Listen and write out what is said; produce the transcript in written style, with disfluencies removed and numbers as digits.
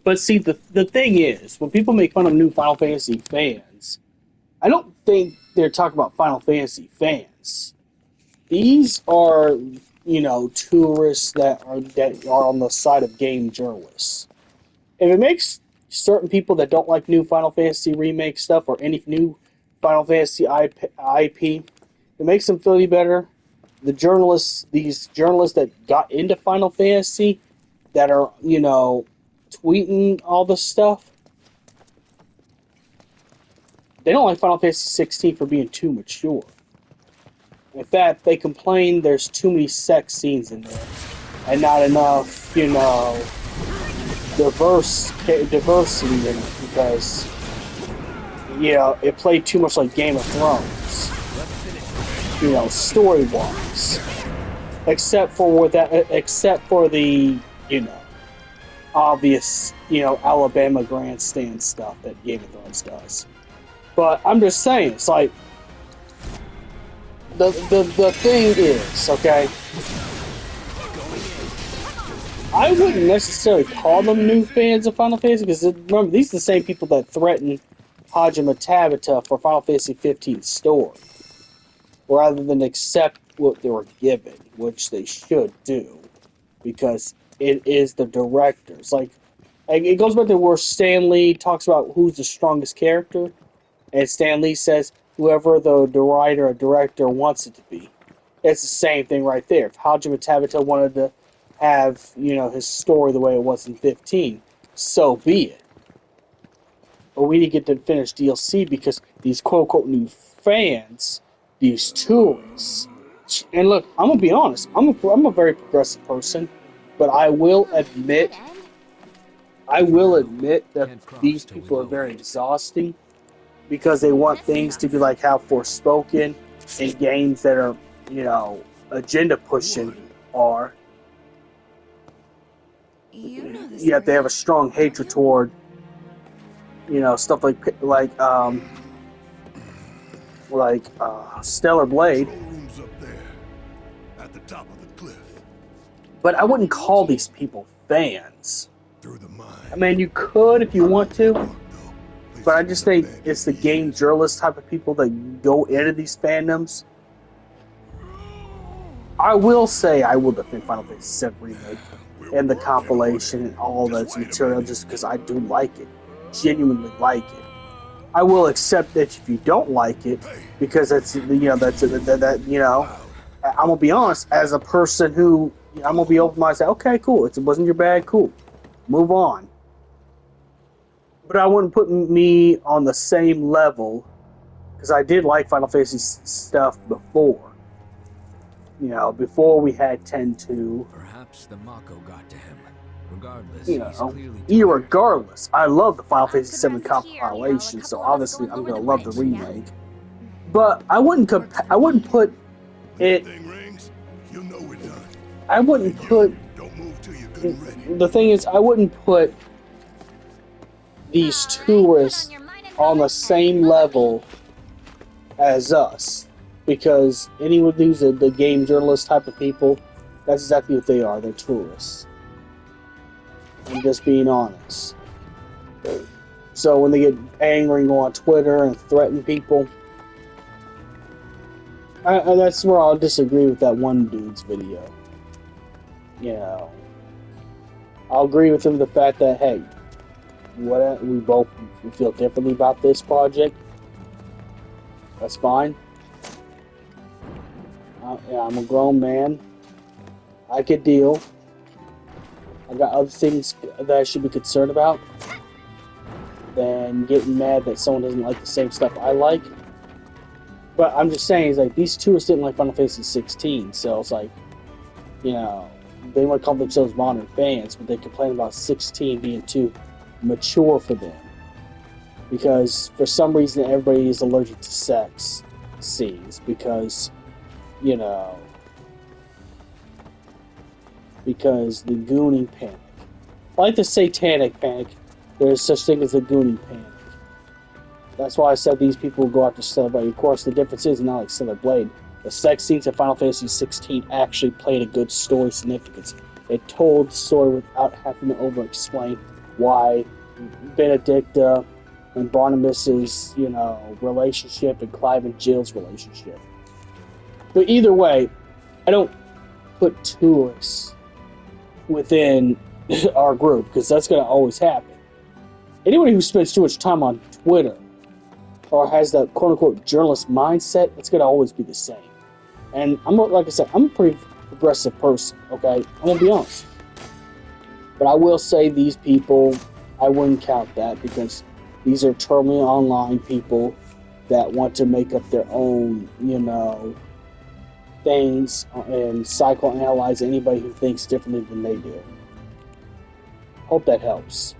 But see, the thing is, when people make fun of new Final Fantasy fans, I don't think they're talking about Final Fantasy fans. These are, tourists that are on the side of game journalists. If it makes certain people that don't like new Final Fantasy remake stuff or any new Final Fantasy IP, it makes them feel any better. These journalists that got into Final Fantasy, that are, tweeting all this stuff, they don't like Final Fantasy 16 for being too mature. In fact, they complain there's too many sex scenes in there and not enough, diversity in it because, it played too much like Game of Thrones, story wise. Except for the, obvious, Alabama grandstand stuff that Game of Thrones does. But I'm just saying, it's like, the thing is, okay, I wouldn't necessarily call them new fans of Final Fantasy, because remember, these are the same people that threatened Hajime Tabata for Final Fantasy 15 story, rather than accept what they were given, which they should do, because it is the directors. Like it goes back to where Stan Lee talks about who's the strongest character, and Stan Lee says whoever the writer or director wants it to be. It's the same thing right there. If Hajime Tabata wanted to have, his story the way it was in 15, so be it. But we need to get to finish DLC because these quote-unquote new fans, these tourists, and look, I'm going to be honest, I'm a very progressive person, but I will admit that these people are very exhausting because they want things to be like how Forspoken and games that are, agenda pushing are. Yet they have a strong hatred toward, stuff like Stellar Blade. But I wouldn't call these people fans. I mean, you could if you want to, but I just think it's the game journalist type of people that go into these fandoms. I will say I will defend Final Fantasy VII Remake and the compilation and all that material just because I do like it. Genuinely like it. I will accept that if you don't like it, because that's, I'm gonna be honest, as a person who, I'm gonna be open-minded, okay, cool, it wasn't your bag, cool, move on. But I wouldn't put me on the same level, because I did like Final Fantasy stuff before. Before we had 10-2. Perhaps the Mako got to him. Regardless, irregardless, I love the Final Fantasy VII compilation, so obviously I'm gonna love the remake. But I wouldn't put it. I wouldn't put. The thing is, I wouldn't put these tourists on the same level as us, because anyone who's the game journalist type of people, that's exactly what they are. They're tourists. I'm just being honest. So when they get angry and go on Twitter and threaten people, that's where I'll disagree with that one dude's video. I'll agree with him the fact that, hey, we feel differently about this project. That's fine. I'm a grown man. I could deal. I got other things that I should be concerned about than getting mad that someone doesn't like the same stuff I like. But I'm just saying, it's like, these tourists didn't like Final Fantasy 16, so it's like, they might call themselves modern fans, but they complain about 16 being too mature for them. Because for some reason everybody is allergic to sex scenes, because the gooning panic. Like the satanic panic, there's such thing as the gooning panic. That's why I said these people will go after Stellar Blade. Of course, the difference is not like Stellar Blade. The sex scenes in Final Fantasy 16 actually played a good story significance. It told the story without having to over-explain why Benedicta and Barnabas's, relationship and Clive and Jill's relationship. But either way, I don't put tourists within our group because that's going to always happen. Anybody who spends too much time on Twitter or has that quote-unquote journalist mindset, it's going to always be the same. And like I said, I'm a pretty progressive person, okay? I'm going to be honest. But I will say these people, I wouldn't count that because these are totally online people that want to make up their own, things and psychoanalyze anybody who thinks differently than they do. Hope that helps.